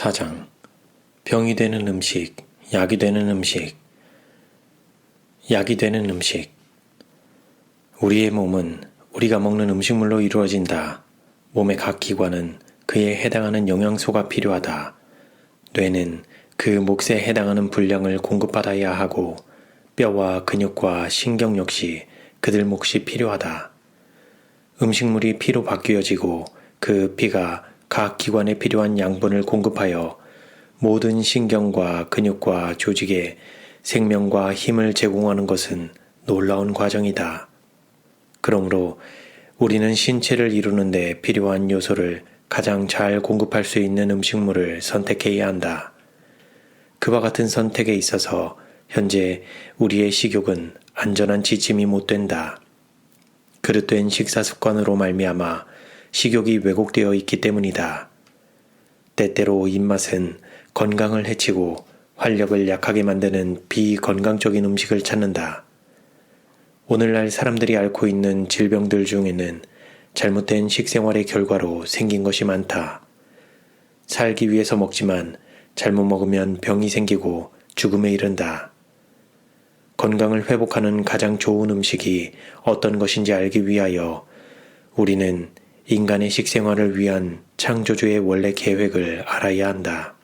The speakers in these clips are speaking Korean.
4장. 병이 되는 음식, 약이 되는 음식. 약이 되는 음식. 우리의 몸은 우리가 먹는 음식물로 이루어진다. 몸의 각 기관은 그에 해당하는 영양소가 필요하다. 뇌는 그 몫에 해당하는 분량을 공급받아야 하고, 뼈와 근육과 신경 역시 그들 몫이 필요하다. 음식물이 피로 바뀌어지고 그 피가 각 기관에 필요한 양분을 공급하여 모든 신경과 근육과 조직에 생명과 힘을 제공하는 것은 놀라운 과정이다. 그러므로 우리는 신체를 이루는 데 필요한 요소를 가장 잘 공급할 수 있는 음식물을 선택해야 한다. 그와 같은 선택에 있어서 현재 우리의 식욕은 안전한 지침이 못 된다. 그릇된 식사 습관으로 말미암아 식욕이 왜곡되어 있기 때문이다. 때때로 입맛은 건강을 해치고 활력을 약하게 만드는 비건강적인 음식을 찾는다. 오늘날 사람들이 앓고 있는 질병들 중에는 잘못된 식생활의 결과로 생긴 것이 많다. 살기 위해서 먹지만 잘못 먹으면 병이 생기고 죽음에 이른다. 건강을 회복하는 가장 좋은 음식이 어떤 것인지 알기 위하여 우리는 인간의 식생활을 위한 창조주의 원래 계획을 알아야 한다.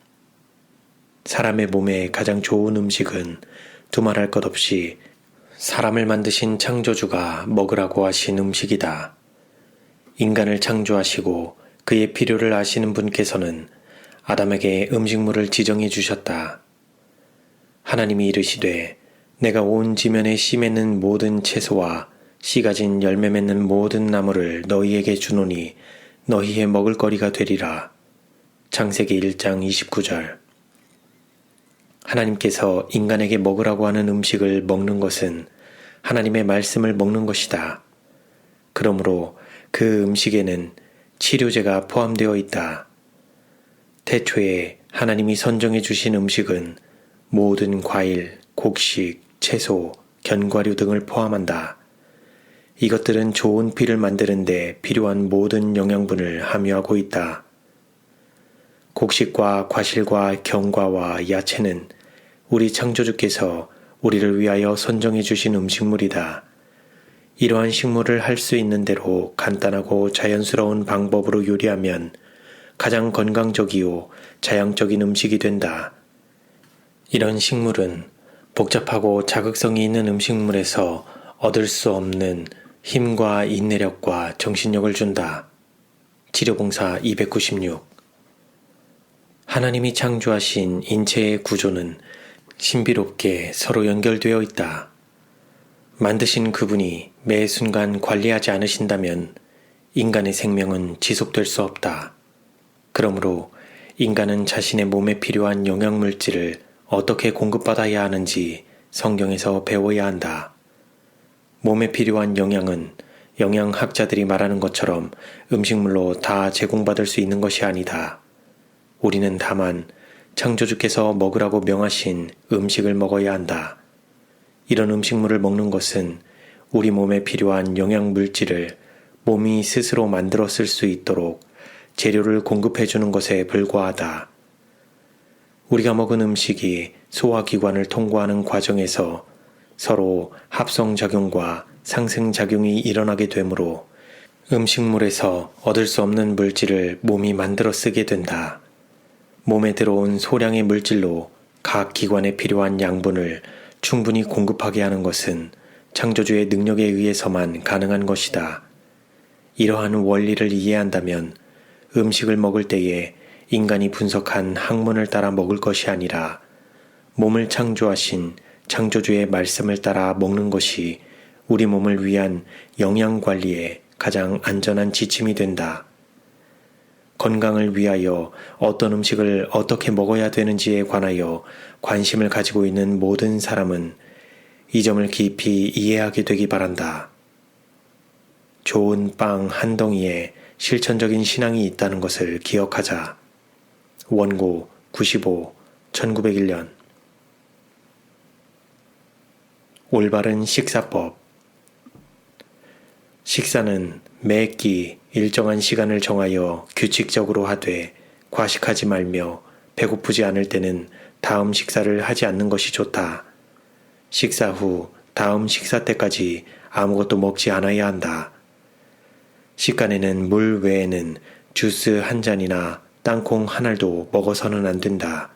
사람의 몸에 가장 좋은 음식은 두말할 것 없이 사람을 만드신 창조주가 먹으라고 하신 음식이다. 인간을 창조하시고 그의 필요를 아시는 분께서는 아담에게 음식물을 지정해 주셨다. 하나님이 이르시되 내가 온 지면에 씨 맺는 모든 채소와 씨 가진 열매 맺는 모든 나무를 너희에게 주노니 너희의 먹을거리가 되리라. 창세기 1장 29절. 하나님께서 인간에게 먹으라고 하는 음식을 먹는 것은 하나님의 말씀을 먹는 것이다. 그러므로 그 음식에는 치료제가 포함되어 있다. 태초에 하나님이 선정해 주신 음식은 모든 과일, 곡식, 채소, 견과류 등을 포함한다. 이것들은 좋은 피를 만드는 데 필요한 모든 영양분을 함유하고 있다. 곡식과 과실과 견과와 야채는 우리 창조주께서 우리를 위하여 선정해 주신 음식물이다. 이러한 식물을 할 수 있는 대로 간단하고 자연스러운 방법으로 요리하면 가장 건강적이요 자양적인 음식이 된다. 이런 식물은 복잡하고 자극성이 있는 음식물에서 얻을 수 없는 힘과 인내력과 정신력을 준다. 치료봉사 296. 하나님이 창조하신 인체의 구조는 신비롭게 서로 연결되어 있다. 만드신 그분이 매 순간 관리하지 않으신다면 인간의 생명은 지속될 수 없다. 그러므로 인간은 자신의 몸에 필요한 영양물질을 어떻게 공급받아야 하는지 성경에서 배워야 한다. 몸에 필요한 영양은 영양학자들이 말하는 것처럼 음식물로 다 제공받을 수 있는 것이 아니다. 우리는 다만 창조주께서 먹으라고 명하신 음식을 먹어야 한다. 이런 음식물을 먹는 것은 우리 몸에 필요한 영양물질을 몸이 스스로 만들어 쓸 수 있도록 재료를 공급해 주는 것에 불과하다. 우리가 먹은 음식이 소화기관을 통과하는 과정에서 서로 합성작용과 상승작용이 일어나게 되므로 음식물에서 얻을 수 없는 물질을 몸이 만들어 쓰게 된다. 몸에 들어온 소량의 물질로 각 기관에 필요한 양분을 충분히 공급하게 하는 것은 창조주의 능력에 의해서만 가능한 것이다. 이러한 원리를 이해한다면 음식을 먹을 때에 인간이 분석한 학문을 따라 먹을 것이 아니라 몸을 창조하신 창조주의 말씀을 따라 먹는 것이 우리 몸을 위한 영양관리에 가장 안전한 지침이 된다. 건강을 위하여 어떤 음식을 어떻게 먹어야 되는지에 관하여 관심을 가지고 있는 모든 사람은 이 점을 깊이 이해하게 되기 바란다. 좋은 빵 한 덩이에 실천적인 신앙이 있다는 것을 기억하자. 원고 95, 1901년. 올바른 식사법. 식사는 매 끼 일정한 시간을 정하여 규칙적으로 하되 과식하지 말며 배고프지 않을 때는 다음 식사를 하지 않는 것이 좋다. 식사 후 다음 식사 때까지 아무것도 먹지 않아야 한다. 식간에는 물 외에는 주스 한 잔이나 땅콩 한 알도 먹어서는 안 된다.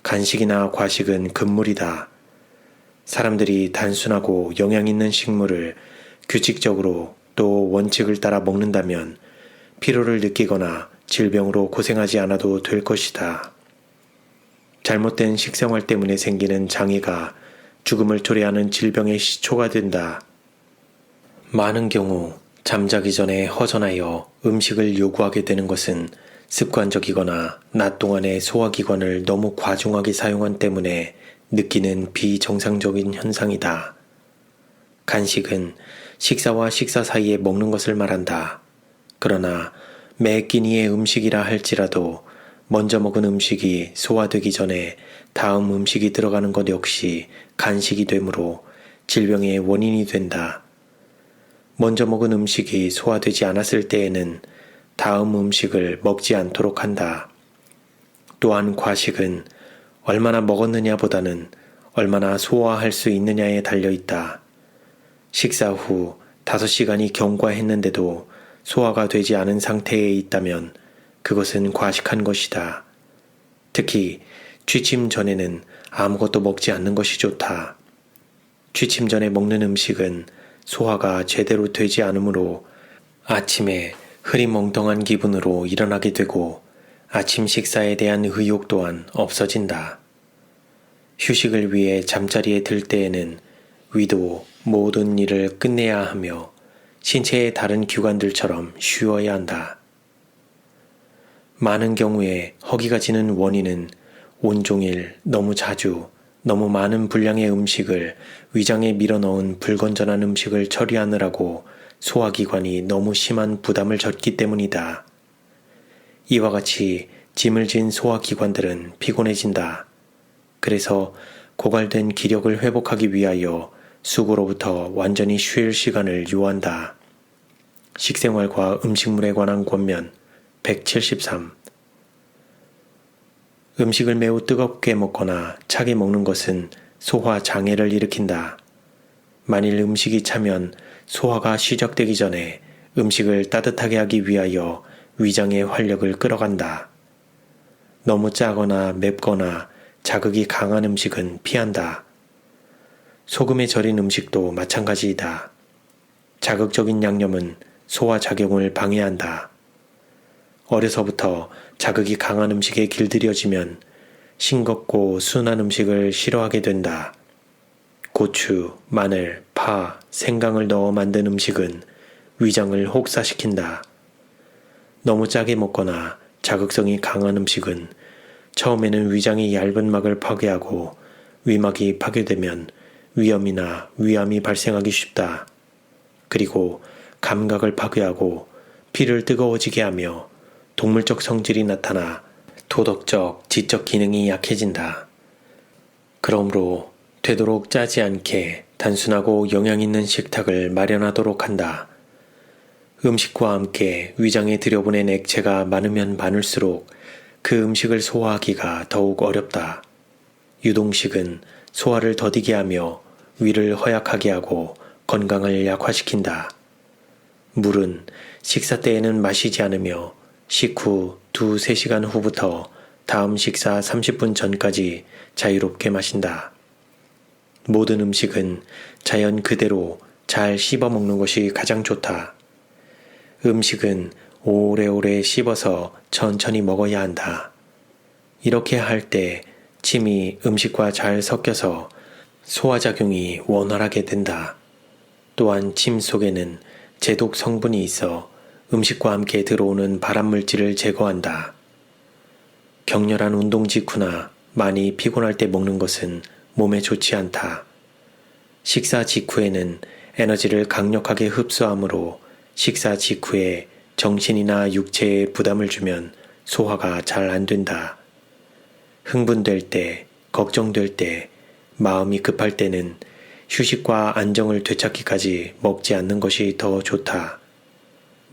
간식이나 과식은 금물이다. 사람들이 단순하고 영양 있는 식물을 규칙적으로 또 원칙을 따라 먹는다면 피로를 느끼거나 질병으로 고생하지 않아도 될 것이다. 잘못된 식생활 때문에 생기는 장애가 죽음을 초래하는 질병의 시초가 된다. 많은 경우 잠자기 전에 허전하여 음식을 요구하게 되는 것은 습관적이거나 낮 동안의 소화기관을 너무 과중하게 사용한 때문에 느끼는 비정상적인 현상이다. 간식은 식사와 식사 사이에 먹는 것을 말한다. 그러나 매 끼니의 음식이라 할지라도 먼저 먹은 음식이 소화되기 전에 다음 음식이 들어가는 것 역시 간식이 되므로 질병의 원인이 된다. 먼저 먹은 음식이 소화되지 않았을 때에는 다음 음식을 먹지 않도록 한다. 또한 과식은 얼마나 먹었느냐보다는 얼마나 소화할 수 있느냐에 달려있다. 식사 후 5시간이 경과했는데도 소화가 되지 않은 상태에 있다면 그것은 과식한 것이다. 특히 취침 전에는 아무것도 먹지 않는 것이 좋다. 취침 전에 먹는 음식은 소화가 제대로 되지 않으므로 아침에 흐리멍텅한 기분으로 일어나게 되고 아침 식사에 대한 의욕 또한 없어진다. 휴식을 위해 잠자리에 들 때에는 위도 모든 일을 끝내야 하며 신체의 다른 기관들처럼 쉬어야 한다. 많은 경우에 허기가 지는 원인은 온종일 너무 자주 너무 많은 분량의 음식을 위장에 밀어넣은 불건전한 음식을 처리하느라고 소화기관이 너무 심한 부담을 졌기 때문이다. 이와 같이 짐을 진 소화기관들은 피곤해진다. 그래서 고갈된 기력을 회복하기 위하여 수고로부터 완전히 쉴 시간을 요한다. 식생활과 음식물에 관한 권면 173. 음식을 매우 뜨겁게 먹거나 차게 먹는 것은 소화 장애를 일으킨다. 만일 음식이 차면 소화가 시작되기 전에 음식을 따뜻하게 하기 위하여 위장의 활력을 끌어간다. 너무 짜거나 맵거나 자극이 강한 음식은 피한다. 소금에 절인 음식도 마찬가지이다. 자극적인 양념은 소화작용을 방해한다. 어려서부터 자극이 강한 음식에 길들여지면 싱겁고 순한 음식을 싫어하게 된다. 고추, 마늘, 파, 생강을 넣어 만든 음식은 위장을 혹사시킨다. 너무 짜게 먹거나 자극성이 강한 음식은 처음에는 위장의 얇은 막을 파괴하고 위막이 파괴되면 위염이나 위암이 발생하기 쉽다. 그리고 감각을 파괴하고 피를 뜨거워지게 하며 동물적 성질이 나타나 도덕적, 지적 기능이 약해진다. 그러므로 되도록 짜지 않게 단순하고 영양 있는 식탁을 마련하도록 한다. 음식과 함께 위장에 들여보낸 액체가 많으면 많을수록 그 음식을 소화하기가 더욱 어렵다. 유동식은 소화를 더디게 하며 위를 허약하게 하고 건강을 약화시킨다. 물은 식사 때에는 마시지 않으며 식후 2-3시간 후부터 다음 식사 30분 전까지 자유롭게 마신다. 모든 음식은 자연 그대로 잘 씹어 먹는 것이 가장 좋다. 음식은 오래오래 씹어서 천천히 먹어야 한다. 이렇게 할 때 침이 음식과 잘 섞여서 소화작용이 원활하게 된다. 또한 침 속에는 제독 성분이 있어 음식과 함께 들어오는 발암물질을 제거한다. 격렬한 운동 직후나 많이 피곤할 때 먹는 것은 몸에 좋지 않다. 식사 직후에는 에너지를 강력하게 흡수하므로 식사 직후에 정신이나 육체에 부담을 주면 소화가 잘 안 된다. 흥분될 때, 걱정될 때, 마음이 급할 때는 휴식과 안정을 되찾기까지 먹지 않는 것이 더 좋다.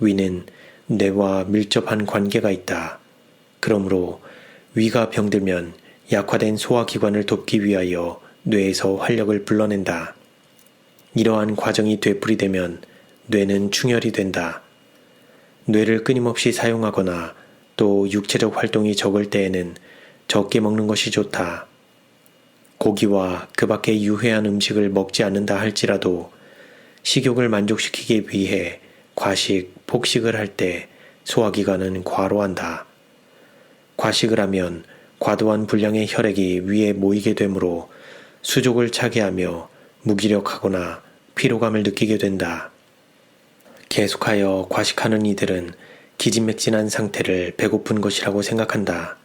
위는 뇌와 밀접한 관계가 있다. 그러므로 위가 병들면 약화된 소화기관을 돕기 위하여 뇌에서 활력을 불러낸다. 이러한 과정이 되풀이되면 뇌는 충혈이 된다. 뇌를 끊임없이 사용하거나 또 육체적 활동이 적을 때에는 적게 먹는 것이 좋다. 고기와 그 밖의 유해한 음식을 먹지 않는다 할지라도 식욕을 만족시키기 위해 과식, 폭식을 할 때 소화기관은 과로한다. 과식을 하면 과도한 분량의 혈액이 위에 모이게 되므로 수족을 차게 하며 무기력하거나 피로감을 느끼게 된다. 계속하여 과식하는 이들은 기진맥진한 상태를 배고픈 것이라고 생각한다.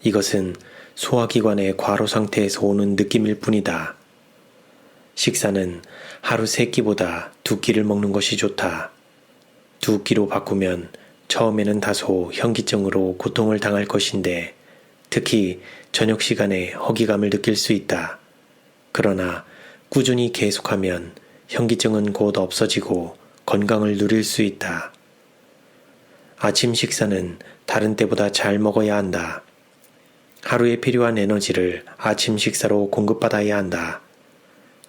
이것은 소화기관의 과로 상태에서 오는 느낌일 뿐이다. 식사는 하루 3끼보다 2끼를 먹는 것이 좋다. 2끼로 바꾸면 처음에는 다소 현기증으로 고통을 당할 것인데 특히 저녁 시간에 허기감을 느낄 수 있다. 그러나 꾸준히 계속하면 현기증은 곧 없어지고 건강을 누릴 수 있다. 아침 식사는 다른 때보다 잘 먹어야 한다. 하루에 필요한 에너지를 아침 식사로 공급받아야 한다.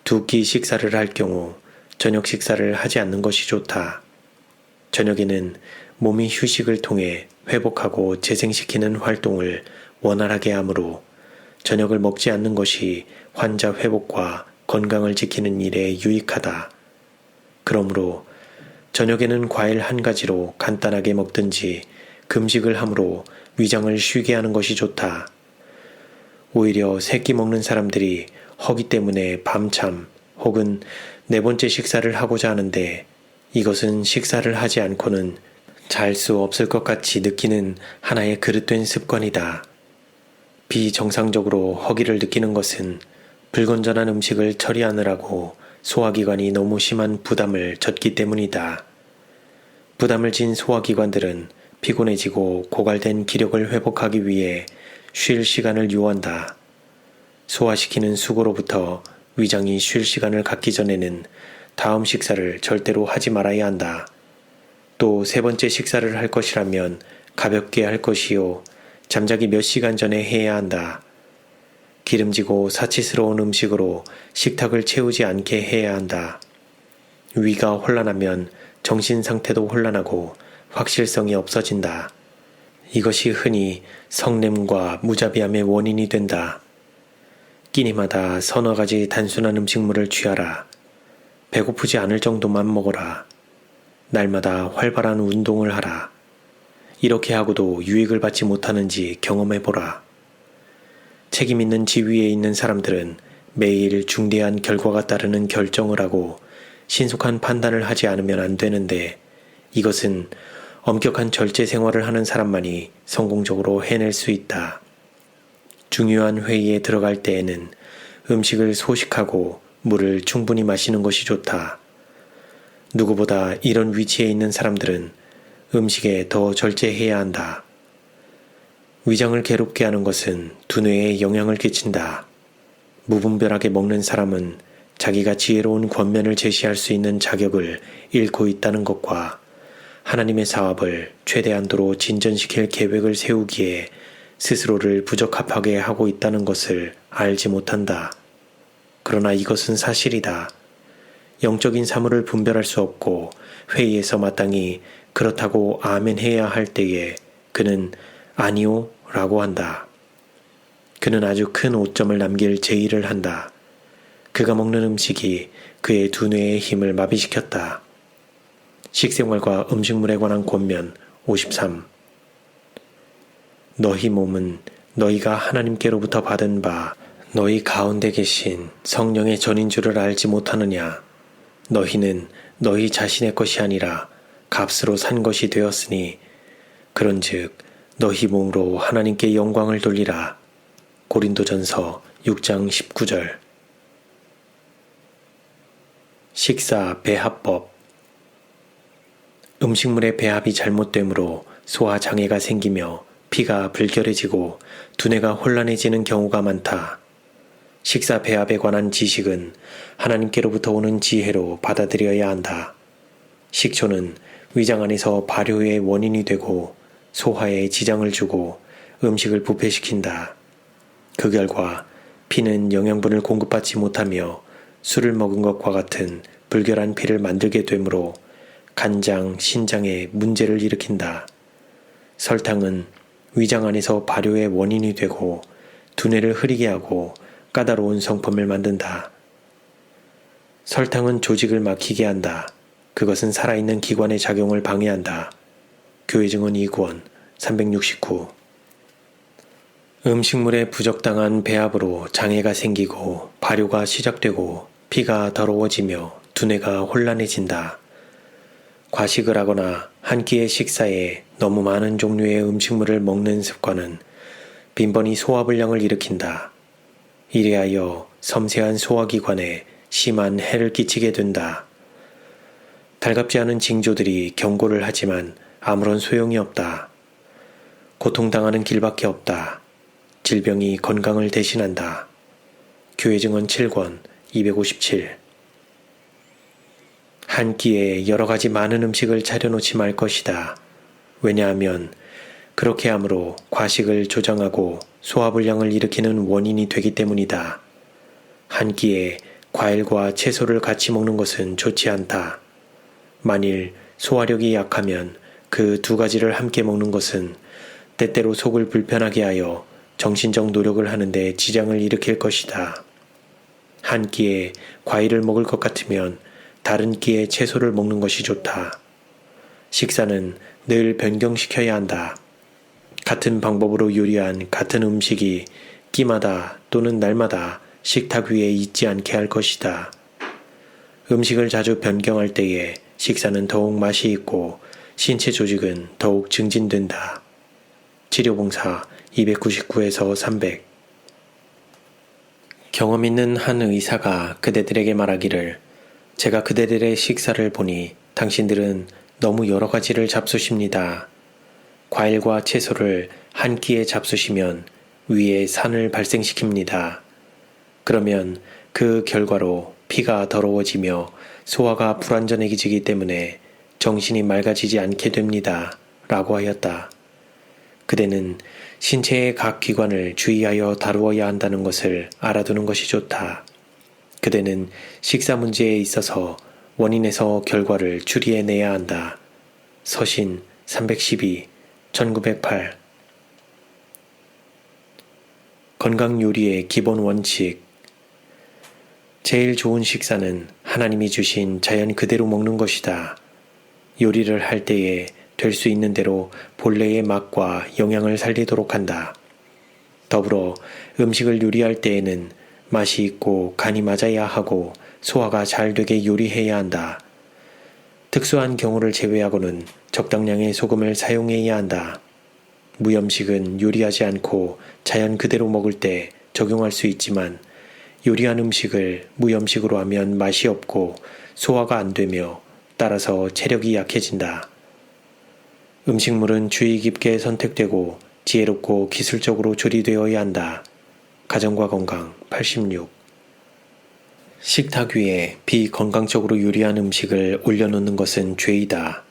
2끼 식사를 할 경우 저녁 식사를 하지 않는 것이 좋다. 저녁에는 몸이 휴식을 통해 회복하고 재생시키는 활동을 원활하게 하므로 저녁을 먹지 않는 것이 환자 회복과 건강을 지키는 일에 유익하다. 그러므로 저녁에는 과일 한 가지로 간단하게 먹든지 금식을 함으로 위장을 쉬게 하는 것이 좋다. 오히려 3끼 먹는 사람들이 허기 때문에 밤참 혹은 4번째 식사를 하고자 하는데 이것은 식사를 하지 않고는 잘 수 없을 것 같이 느끼는 하나의 그릇된 습관이다. 비정상적으로 허기를 느끼는 것은 불건전한 음식을 처리하느라고 소화기관이 너무 심한 부담을 졌기 때문이다. 부담을 진 소화기관들은 피곤해지고 고갈된 기력을 회복하기 위해 쉴 시간을 요한다. 소화시키는 수고로부터 위장이 쉴 시간을 갖기 전에는 다음 식사를 절대로 하지 말아야 한다. 또 3번째 식사를 할 것이라면 가볍게 할 것이요. 잠자기 몇 시간 전에 해야 한다. 기름지고 사치스러운 음식으로 식탁을 채우지 않게 해야 한다. 위가 혼란하면 정신 상태도 혼란하고 확실성이 없어진다. 이것이 흔히 성냄과 무자비함의 원인이 된다. 끼니마다 서너 가지 단순한 음식물을 취하라. 배고프지 않을 정도만 먹어라. 날마다 활발한 운동을 하라. 이렇게 하고도 유익을 받지 못하는지 경험해보라. 책임 있는 지위에 있는 사람들은 매일 중대한 결과가 따르는 결정을 하고 신속한 판단을 하지 않으면 안 되는데 이것은 엄격한 절제 생활을 하는 사람만이 성공적으로 해낼 수 있다. 중요한 회의에 들어갈 때에는 음식을 소식하고 물을 충분히 마시는 것이 좋다. 누구보다 이런 위치에 있는 사람들은 음식에 더 절제해야 한다. 위장을 괴롭게 하는 것은 두뇌에 영향을 끼친다. 무분별하게 먹는 사람은 자기가 지혜로운 권면을 제시할 수 있는 자격을 잃고 있다는 것과 하나님의 사업을 최대한도로 진전시킬 계획을 세우기에 스스로를 부적합하게 하고 있다는 것을 알지 못한다. 그러나 이것은 사실이다. 영적인 사물을 분별할 수 없고 회의에서 마땅히 그렇다고 아멘해야 할 때에 그는 아니요 라고 한다. 그는 아주 큰 오점을 남길 제의를 한다. 그가 먹는 음식이 그의 두뇌의 힘을 마비시켰다. 식생활과 음식물에 관한 권면 53. 너희 몸은 너희가 하나님께로부터 받은 바 너희 가운데 계신 성령의 전인 줄을 알지 못하느냐. 너희는 너희 자신의 것이 아니라 값으로 산 것이 되었으니 그런즉 너희 몸으로 하나님께 영광을 돌리라. 고린도전서 6장 19절. 식사 배합법. 음식물의 배합이 잘못되므로 소화장애가 생기며 피가 불결해지고 두뇌가 혼란해지는 경우가 많다. 식사 배합에 관한 지식은 하나님께로부터 오는 지혜로 받아들여야 한다. 식초는 위장 안에서 발효의 원인이 되고 소화에 지장을 주고 음식을 부패시킨다. 그 결과 피는 영양분을 공급받지 못하며 술을 먹은 것과 같은 불결한 피를 만들게 되므로 간장, 신장에 문제를 일으킨다. 설탕은 위장 안에서 발효의 원인이 되고 두뇌를 흐리게 하고 까다로운 성품을 만든다. 설탕은 조직을 막히게 한다. 그것은 살아있는 기관의 작용을 방해한다. 교회증언 2권 369. 음식물에 부적당한 배합으로 장애가 생기고 발효가 시작되고 피가 더러워지며 두뇌가 혼란해진다. 과식을 하거나 한 끼의 식사에 너무 많은 종류의 음식물을 먹는 습관은 빈번히 소화불량을 일으킨다. 이래하여 섬세한 소화기관에 심한 해를 끼치게 된다. 달갑지 않은 징조들이 경고를 하지만 아무런 소용이 없다. 고통당하는 길밖에 없다. 질병이 건강을 대신한다. 교회증언 7권 257. 한 끼에 여러 가지 많은 음식을 차려놓지 말 것이다. 왜냐하면 그렇게 함으로 과식을 조장하고 소화불량을 일으키는 원인이 되기 때문이다. 한 끼에 과일과 채소를 같이 먹는 것은 좋지 않다. 만일 소화력이 약하면 그 두 가지를 함께 먹는 것은 때때로 속을 불편하게 하여 정신적 노력을 하는데 지장을 일으킬 것이다. 한 끼에 과일을 먹을 것 같으면 다른 끼에 채소를 먹는 것이 좋다. 식사는 늘 변경시켜야 한다. 같은 방법으로 요리한 같은 음식이 끼마다 또는 날마다 식탁 위에 있지 않게 할 것이다. 음식을 자주 변경할 때에 식사는 더욱 맛이 있고 신체 조직은 더욱 증진된다. 치료봉사 299에서 300. 경험 있는 한 의사가 그대들에게 말하기를, 제가 그대들의 식사를 보니 당신들은 너무 여러 가지를 잡수십니다. 과일과 채소를 한 끼에 잡수시면 위에 산을 발생시킵니다. 그러면 그 결과로 피가 더러워지며 소화가 불완전해지기 때문에 정신이 맑아지지 않게 됩니다. 라고 하였다. 그대는 신체의 각 기관을 주의하여 다루어야 한다는 것을 알아두는 것이 좋다. 그대는 식사 문제에 있어서 원인에서 결과를 추리해내야 한다. 서신 312, 1908. 건강 요리의 기본 원칙. 제일 좋은 식사는 하나님이 주신 자연 그대로 먹는 것이다. 요리를 할 때에 될 수 있는 대로 본래의 맛과 영양을 살리도록 한다. 더불어 음식을 요리할 때에는 맛이 있고 간이 맞아야 하고 소화가 잘 되게 요리해야 한다. 특수한 경우를 제외하고는 적당량의 소금을 사용해야 한다. 무염식은 요리하지 않고 자연 그대로 먹을 때 적용할 수 있지만 요리한 음식을 무염식으로 하면 맛이 없고 소화가 안 되며 따라서 체력이 약해진다. 음식물은 주의 깊게 선택되고 지혜롭고 기술적으로 조리되어야 한다. 가정과 건강 86. 식탁 위에 비건강적으로 요리한 음식을 올려놓는 것은 죄이다.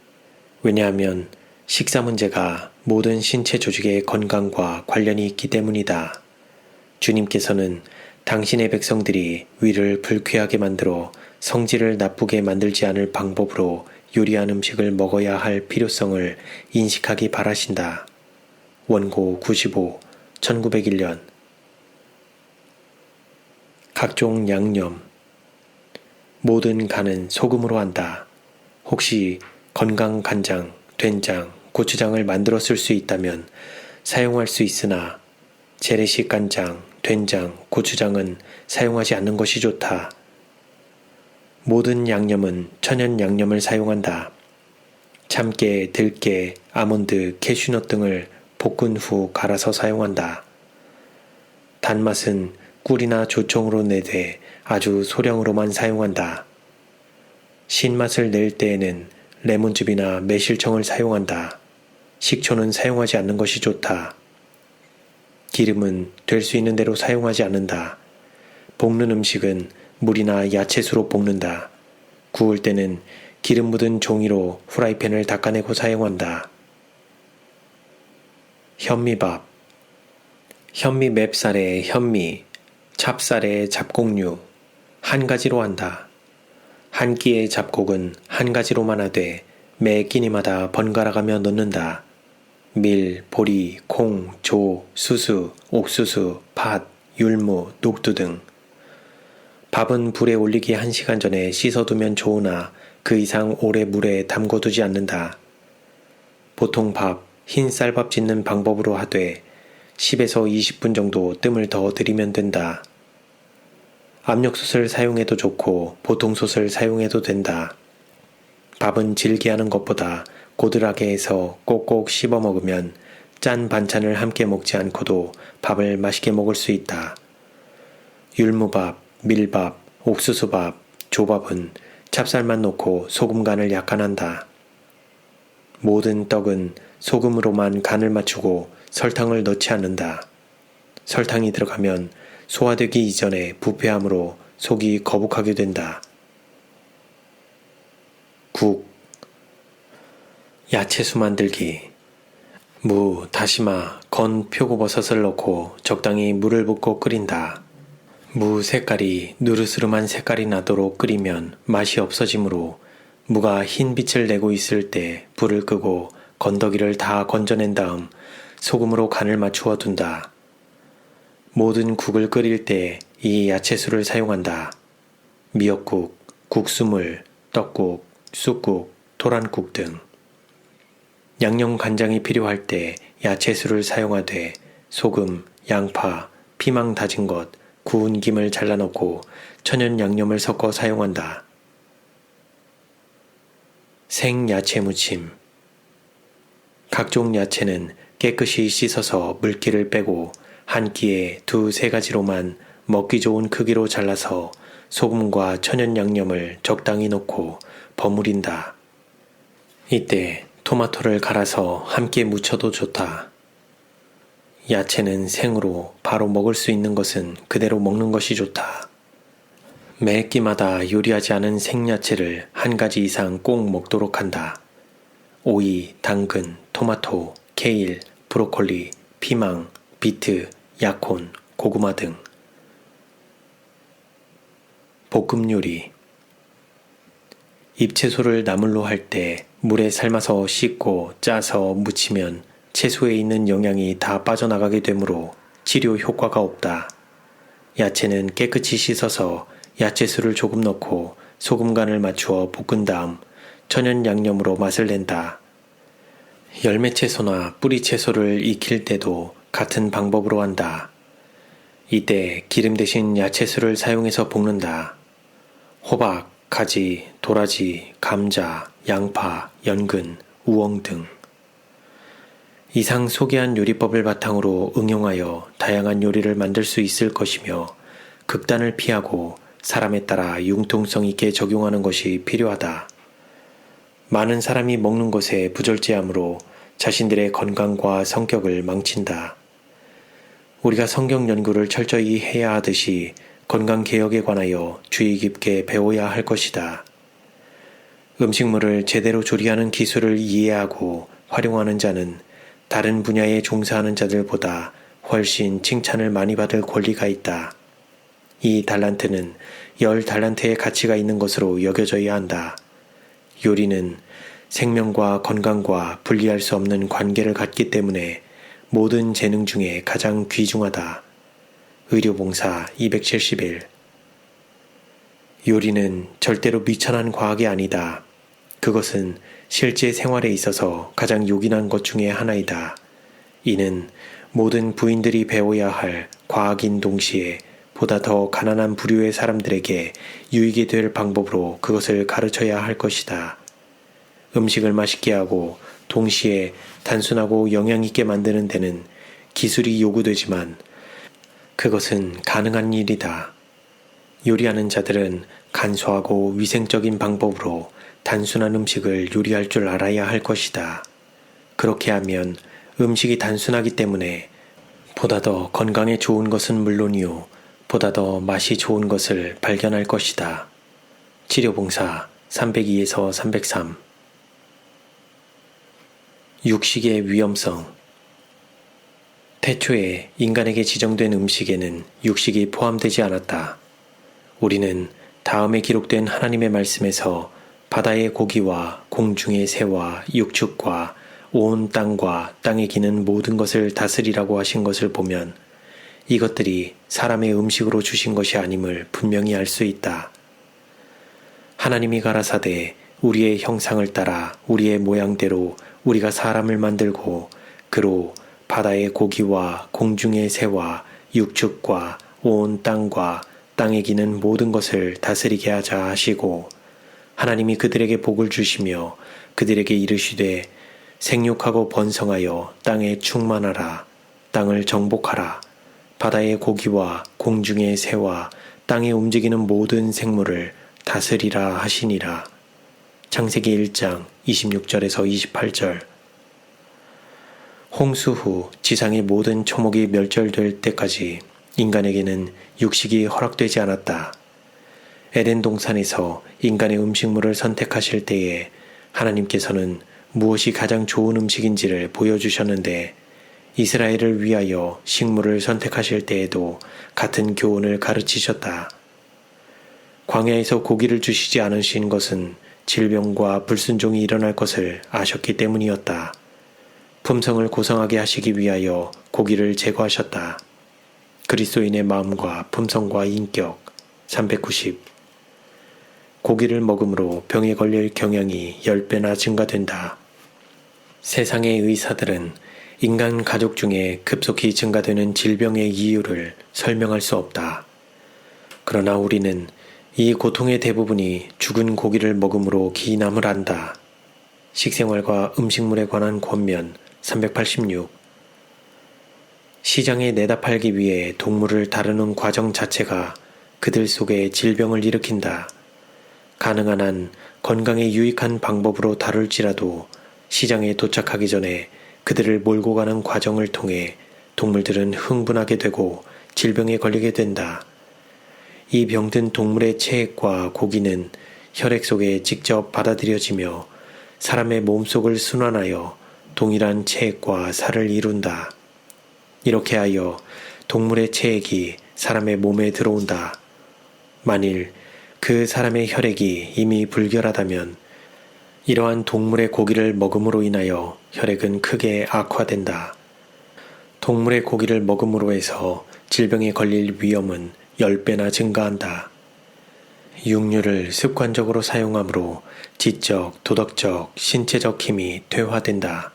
왜냐하면 식사 문제가 모든 신체 조직의 건강과 관련이 있기 때문이다. 주님께서는 당신의 백성들이 위를 불쾌하게 만들어 성질을 나쁘게 만들지 않을 방법으로 요리한 음식을 먹어야 할 필요성을 인식하기 바라신다. 원고 95, 1901년. 각종 양념. 모든 간은 소금으로 한다. 혹시 건강 간장, 된장, 고추장을 만들어 쓸 수 있다면 사용할 수 있으나 재래식 간장, 된장, 고추장은 사용하지 않는 것이 좋다. 모든 양념은 천연 양념을 사용한다. 참깨, 들깨, 아몬드, 캐슈넛 등을 볶은 후 갈아서 사용한다. 단맛은 꿀이나 조청으로 내되 아주 소량으로만 사용한다. 신맛을 낼 때에는 레몬즙이나 매실청을 사용한다. 식초는 사용하지 않는 것이 좋다. 기름은 될 수 있는 대로 사용하지 않는다. 볶는 음식은 물이나 야채수로 볶는다. 구울 때는 기름 묻은 종이로 후라이팬을 닦아내고 사용한다. 현미밥. 현미 맵쌀에 현미, 찹쌀에 잡곡류, 한 가지로 한다. 한 끼의 잡곡은 한 가지로만 하되 매 끼니마다 번갈아가며 넣는다. 밀, 보리, 콩, 조, 수수, 옥수수, 팥, 율무, 녹두 등. 밥은 불에 올리기 1시간 전에 씻어두면 좋으나 그 이상 오래 물에 담궈두지 않는다. 보통 밥, 흰 쌀밥 짓는 방법으로 하되 10에서 20분 정도 뜸을 더 들이면 된다. 압력솥을 사용해도 좋고 보통솥을 사용해도 된다. 밥은 질게 하는 것보다 고들하게 해서 꼭꼭 씹어 먹으면 짠 반찬을 함께 먹지 않고도 밥을 맛있게 먹을 수 있다. 율무밥, 밀밥, 옥수수밥, 조밥은 찹쌀만 넣고 소금 간을 약간 한다. 모든 떡은 소금으로만 간을 맞추고 설탕을 넣지 않는다. 설탕이 들어가면 소화되기 이전에 부패하므로 속이 거북하게 된다. 국, 야채수 만들기. 무, 다시마, 건 표고버섯을 넣고 적당히 물을 붓고 끓인다. 무 색깔이 누르스름한 색깔이 나도록 끓이면 맛이 없어지므로 무가 흰 빛을 내고 있을 때 불을 끄고 건더기를 다 건져낸 다음 소금으로 간을 맞추어 둔다. 모든 국을 끓일 때 이 야채수를 사용한다. 미역국, 국수물, 떡국, 쑥국, 토란국 등. 양념 간장이 필요할 때 야채수를 사용하되 소금, 양파, 피망 다진 것, 구운 김을 잘라 넣고 천연 양념을 섞어 사용한다. 생야채 무침. 각종 야채는 깨끗이 씻어서 물기를 빼고 한 끼에 2-3가지로만 먹기 좋은 크기로 잘라서 소금과 천연 양념을 적당히 넣고 버무린다. 이때 토마토를 갈아서 함께 무쳐도 좋다. 야채는 생으로 바로 먹을 수 있는 것은 그대로 먹는 것이 좋다. 매 끼마다 요리하지 않은 생야채를 한 가지 이상 꼭 먹도록 한다. 오이, 당근, 토마토, 케일, 브로콜리, 피망, 비트, 야콘, 고구마 등. 볶음 요리. 잎채소를 나물로 할 때 물에 삶아서 씻고 짜서 무치면 채소에 있는 영양이 다 빠져나가게 되므로 치료 효과가 없다. 야채는 깨끗이 씻어서 야채수를 조금 넣고 소금 간을 맞추어 볶은 다음 천연 양념으로 맛을 낸다. 열매채소나 뿌리채소를 익힐 때도 같은 방법으로 한다. 이때 기름 대신 야채수를 사용해서 볶는다. 호박, 가지, 도라지, 감자, 양파, 연근, 우엉 등. 이상 소개한 요리법을 바탕으로 응용하여 다양한 요리를 만들 수 있을 것이며 극단을 피하고 사람에 따라 융통성 있게 적용하는 것이 필요하다. 많은 사람이 먹는 것에 부절제하므로 자신들의 건강과 성격을 망친다. 우리가 성경 연구를 철저히 해야 하듯이 건강개혁에 관하여 주의 깊게 배워야 할 것이다. 음식물을 제대로 조리하는 기술을 이해하고 활용하는 자는 다른 분야에 종사하는 자들보다 훨씬 칭찬을 많이 받을 권리가 있다. 이 달란트는 10달란트의 가치가 있는 것으로 여겨져야 한다. 요리는 생명과 건강과 분리할 수 없는 관계를 갖기 때문에 모든 재능 중에 가장 귀중하다. 의료봉사 271. 요리는 절대로 미천한 과학이 아니다. 그것은 실제 생활에 있어서 가장 요긴한 것 중에 하나이다. 이는 모든 부인들이 배워야 할 과학인 동시에 보다 더 가난한 부류의 사람들에게 유익이 될 방법으로 그것을 가르쳐야 할 것이다. 음식을 맛있게 하고 동시에 단순하고 영양 있게 만드는 데는 기술이 요구되지만 그것은 가능한 일이다. 요리하는 자들은 간소하고 위생적인 방법으로 단순한 음식을 요리할 줄 알아야 할 것이다. 그렇게 하면 음식이 단순하기 때문에 보다 더 건강에 좋은 것은 물론이요, 보다 더 맛이 좋은 것을 발견할 것이다. 치료봉사 302에서 303. 육식의 위험성. 태초에 인간에게 지정된 음식에는 육식이 포함되지 않았다. 우리는 다음에 기록된 하나님의 말씀에서 바다의 고기와 공중의 새와 육축과 온 땅과 땅에 기는 모든 것을 다스리라고 하신 것을 보면 이것들이 사람의 음식으로 주신 것이 아님을 분명히 알 수 있다. 하나님이 가라사대 우리의 형상을 따라 우리의 모양대로 우리가 사람을 만들고 그로 바다의 고기와 공중의 새와 육축과 온 땅과 땅에 기는 모든 것을 다스리게 하자 하시고 하나님이 그들에게 복을 주시며 그들에게 이르시되 생육하고 번성하여 땅에 충만하라 땅을 정복하라 바다의 고기와 공중의 새와 땅에 움직이는 모든 생물을 다스리라 하시니라. 창세기 1장 26절에서 28절. 홍수 후 지상의 모든 초목이 멸절될 때까지 인간에게는 육식이 허락되지 않았다. 에덴 동산에서 인간의 음식물을 선택하실 때에 하나님께서는 무엇이 가장 좋은 음식인지를 보여주셨는데 이스라엘을 위하여 식물을 선택하실 때에도 같은 교훈을 가르치셨다. 광야에서 고기를 주시지 않으신 것은 질병과 불순종이 일어날 것을 아셨기 때문이었다. 품성을 고성하게 하시기 위하여 고기를 제거하셨다. 그리스도인의 마음과 품성과 인격 390. 고기를 먹음으로 병에 걸릴 경향이 10배나 증가된다. 세상의 의사들은 인간 가족 중에 급속히 증가되는 질병의 이유를 설명할 수 없다. 그러나 우리는 이 고통의 대부분이 죽은 고기를 먹음으로 기인함을 안다. 식생활과 음식물에 관한 권면 386. 시장에 내다 팔기 위해 동물을 다루는 과정 자체가 그들 속에 질병을 일으킨다. 가능한 한 건강에 유익한 방법으로 다룰지라도 시장에 도착하기 전에 그들을 몰고 가는 과정을 통해 동물들은 흥분하게 되고 질병에 걸리게 된다. 이 병든 동물의 체액과 고기는 혈액 속에 직접 받아들여지며 사람의 몸속을 순환하여 동일한 체액과 살을 이룬다. 이렇게 하여 동물의 체액이 사람의 몸에 들어온다. 만일 그 사람의 혈액이 이미 불결하다면 이러한 동물의 고기를 먹음으로 인하여 혈액은 크게 악화된다. 동물의 고기를 먹음으로 해서 질병에 걸릴 위험은 10배나 증가한다. 육류를 습관적으로 사용하므로 지적, 도덕적, 신체적 힘이 퇴화된다.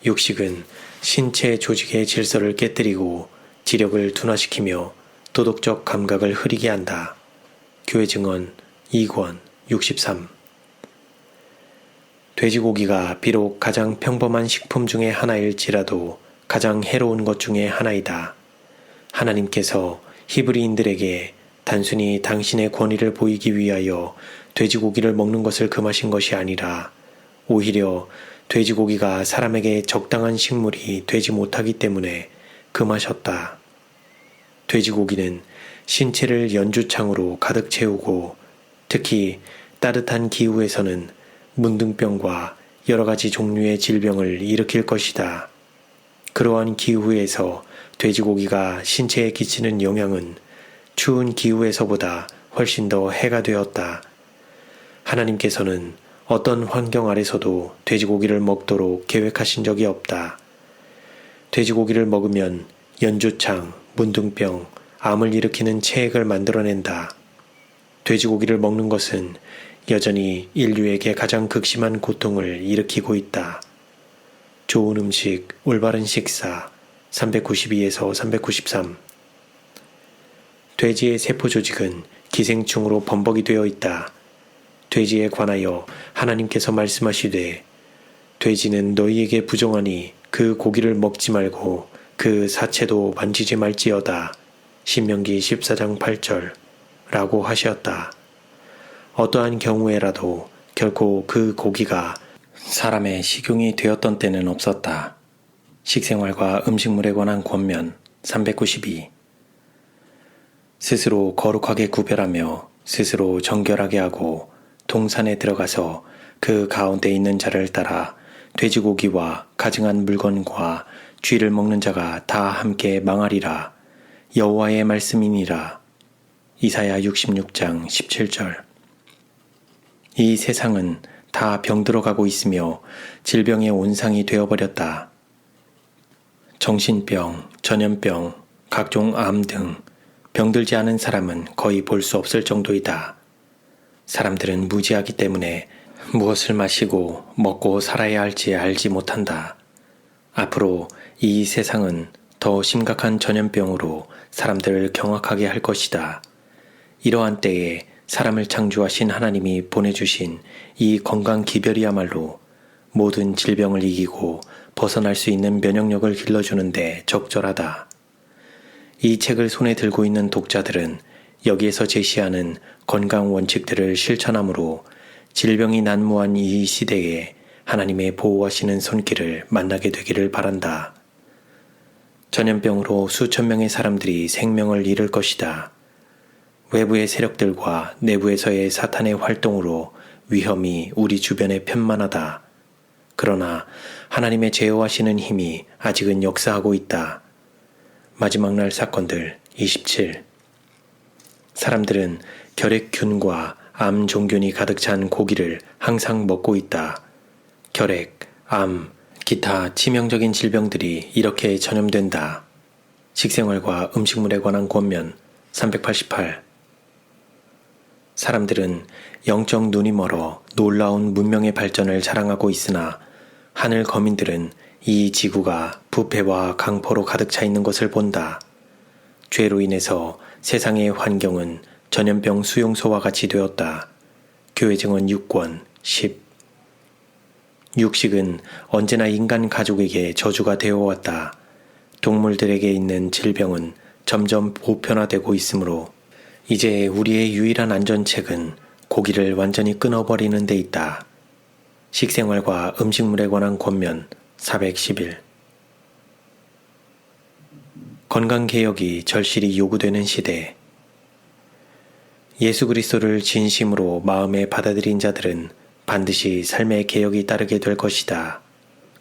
육식은 신체 조직의 질서를 깨뜨리고 지력을 둔화시키며 도덕적 감각을 흐리게 한다. 교회 증언 2권 63. 돼지고기가 비록 가장 평범한 식품 중에 하나일지라도 가장 해로운 것 중에 하나이다. 하나님께서 히브리인들에게 단순히 당신의 권위를 보이기 위하여 돼지고기를 먹는 것을 금하신 것이 아니라 오히려 돼지고기가 사람에게 적당한 식물이 되지 못하기 때문에 금하셨다. 돼지고기는 신체를 연주창으로 가득 채우고 특히 따뜻한 기후에서는 문둥병과 여러 가지 종류의 질병을 일으킬 것이다. 그러한 기후에서 돼지고기가 신체에 끼치는 영향은 추운 기후에서보다 훨씬 더 해가 되었다. 하나님께서는 어떤 환경 아래서도 돼지고기를 먹도록 계획하신 적이 없다. 돼지고기를 먹으면 연주창, 문둥병, 암을 일으키는 체액을 만들어낸다. 돼지고기를 먹는 것은 여전히 인류에게 가장 극심한 고통을 일으키고 있다. 좋은 음식, 올바른 식사 392에서 393. 돼지의 세포 조직은 기생충으로 범벅이 되어 있다. 돼지에 관하여 하나님께서 말씀하시되 돼지는 너희에게 부정하니 그 고기를 먹지 말고 그 사체도 만지지 말지어다. 신명기 14장 8절 라고 하셨다. 어떠한 경우에라도 결코 그 고기가 사람의 식용이 되었던 때는 없었다. 식생활과 음식물에 관한 권면 392. 스스로 거룩하게 구별하며 스스로 정결하게 하고 동산에 들어가서 그 가운데 있는 자를 따라 돼지고기와 가증한 물건과 쥐를 먹는 자가 다 함께 망하리라. 여호와의 말씀이니라. 이사야 66장 17절. 이 세상은 다 병들어가고 있으며 질병의 온상이 되어버렸다. 정신병, 전염병, 각종 암 등 병들지 않은 사람은 거의 볼 수 없을 정도이다. 사람들은 무지하기 때문에 무엇을 마시고 먹고 살아야 할지 알지 못한다. 앞으로 이 세상은 더 심각한 전염병으로 사람들을 경악하게 할 것이다. 이러한 때에 사람을 창조하신 하나님이 보내주신 이 건강 기별이야말로 모든 질병을 이기고 벗어날 수 있는 면역력을 길러주는데 적절하다. 이 책을 손에 들고 있는 독자들은 여기에서 제시하는 건강 원칙들을 실천함으로 질병이 난무한 이 시대에 하나님의 보호하시는 손길을 만나게 되기를 바란다. 전염병으로 수천 명의 사람들이 생명을 잃을 것이다. 외부의 세력들과 내부에서의 사탄의 활동으로 위험이 우리 주변에 편만하다. 그러나 하나님의 제어하시는 힘이 아직은 역사하고 있다. 마지막 날 사건들 27. 사람들은 결핵균과 암 종균이 가득 찬 고기를 항상 먹고 있다. 결핵, 암, 기타 치명적인 질병들이 이렇게 전염된다. 식생활과 음식물에 관한 권면 388. 사람들은 영적 눈이 멀어 놀라운 문명의 발전을 자랑하고 있으나 하늘 거민들은 이 지구가 부패와 강포로 가득 차 있는 것을 본다. 죄로 인해서 세상의 환경은 전염병 수용소와 같이 되었다. 교회 증언 6권 10. 육식은 언제나 인간 가족에게 저주가 되어왔다. 동물들에게 있는 질병은 점점 보편화되고 있으므로 이제 우리의 유일한 안전책은 고기를 완전히 끊어버리는 데 있다. 식생활과 음식물에 관한 권면 411. 건강개혁이 절실히 요구되는 시대. 예수 그리스도를 진심으로 마음에 받아들인 자들은 반드시 삶의 개혁이 따르게 될 것이다.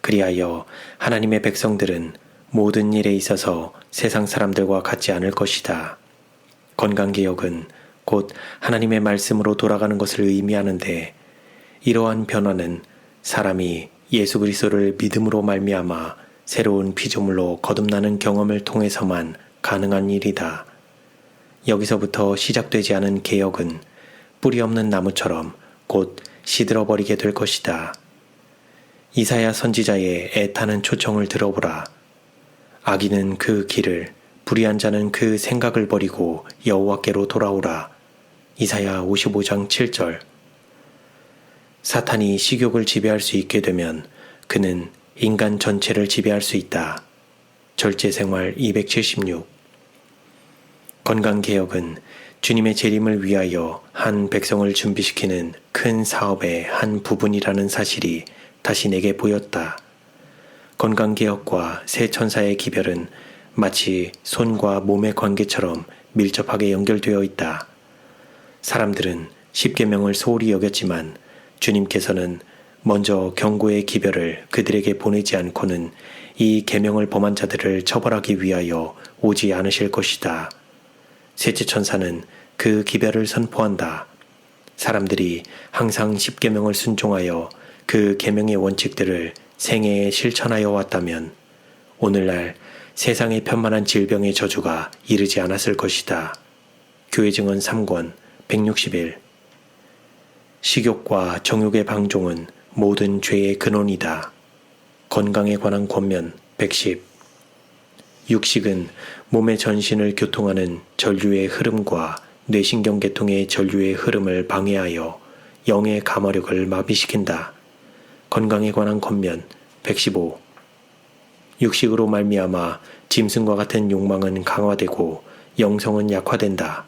그리하여 하나님의 백성들은 모든 일에 있어서 세상 사람들과 같지 않을 것이다. 건강개혁은 곧 하나님의 말씀으로 돌아가는 것을 의미하는데 이러한 변화는 사람이 예수 그리스도를 믿음으로 말미암아 새로운 피조물로 거듭나는 경험을 통해서만 가능한 일이다. 여기서부터 시작되지 않은 개혁은 뿌리 없는 나무처럼 곧 시들어버리게 될 것이다. 이사야 선지자의 애타는 초청을 들어보라. 악인은 그 길을, 불의한 자는 그 생각을 버리고 여호와께로 돌아오라. 이사야 55장 7절. 사탄이 식욕을 지배할 수 있게 되면 그는 인간 전체를 지배할 수 있다. 절제생활 276. 건강개혁은 주님의 재림을 위하여 한 백성을 준비시키는 큰 사업의 한 부분이라는 사실이 다시 내게 보였다. 건강개혁과 새 천사의 기별은 마치 손과 몸의 관계처럼 밀접하게 연결되어 있다. 사람들은 십계명을 소홀히 여겼지만 주님께서는 먼저 경고의 기별을 그들에게 보내지 않고는 이 계명을 범한 자들을 처벌하기 위하여 오지 않으실 것이다. 셋째 천사는 그 기별을 선포한다. 사람들이 항상 십계명을 순종하여 그 계명의 원칙들을 생애에 실천하여 왔다면 오늘날 세상에 편만한 질병의 저주가 이르지 않았을 것이다. 교회 증언 3권 161. 식욕과 정욕의 방종은 모든 죄의 근원이다. 건강에 관한 권면 110. 육식은 몸의 전신을 교통하는 전류의 흐름과 뇌신경 계통의 전류의 흐름을 방해하여 영의 감화력을 마비시킨다. 건강에 관한 권면 115. 육식으로 말미암아 짐승과 같은 욕망은 강화되고 영성은 약화된다.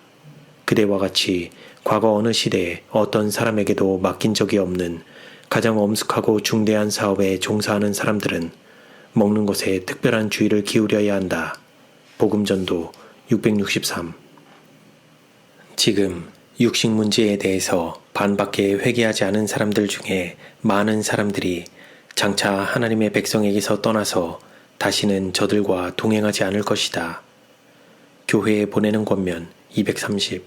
그대와 같이 과거 어느 시대에 어떤 사람에게도 맡긴 적이 없는 가장 엄숙하고 중대한 사업에 종사하는 사람들은 먹는 것에 특별한 주의를 기울여야 한다. 복음전도 663. 지금 육식 문제에 대해서 반밖에 회개하지 않은 사람들 중에 많은 사람들이 장차 하나님의 백성에게서 떠나서 다시는 저들과 동행하지 않을 것이다. 교회에 보내는 권면 230.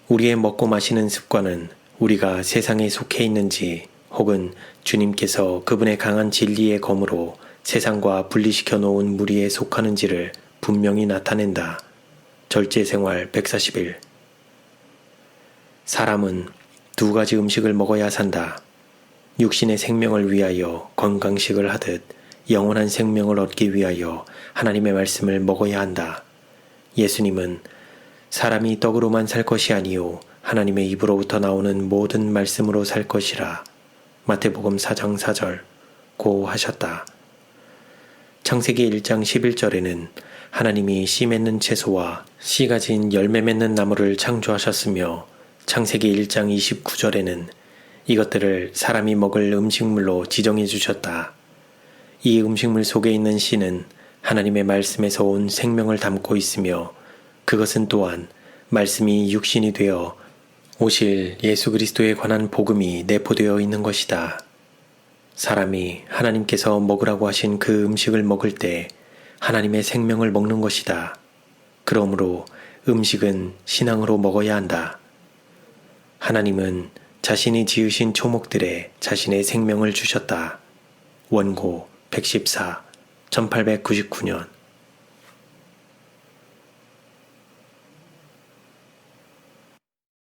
우리의 먹고 마시는 습관은 우리가 세상에 속해 있는지 혹은 주님께서 그분의 강한 진리의 검으로 세상과 분리시켜 놓은 무리에 속하는지를 분명히 나타낸다. 절제생활 141. 사람은 두 가지 음식을 먹어야 산다. 육신의 생명을 위하여 건강식을 하듯 영원한 생명을 얻기 위하여 하나님의 말씀을 먹어야 한다. 예수님은 사람이 떡으로만 살 것이 아니요 하나님의 입으로부터 나오는 모든 말씀으로 살 것이라. 마태복음 4장 4절 고 하셨다. 창세기 1장 11절에는 하나님이 씨 맺는 채소와 씨 가진 열매 맺는 나무를 창조하셨으며 창세기 1장 29절에는 이것들을 사람이 먹을 음식물로 지정해 주셨다. 이 음식물 속에 있는 씨는 하나님의 말씀에서 온 생명을 담고 있으며 그것은 또한 말씀이 육신이 되어 오실 예수 그리스도에 관한 복음이 내포되어 있는 것이다. 사람이 하나님께서 먹으라고 하신 그 음식을 먹을 때 하나님의 생명을 먹는 것이다. 그러므로 음식은 신앙으로 먹어야 한다. 하나님은 자신이 지으신 초목들에 자신의 생명을 주셨다. 원고 114, 1899년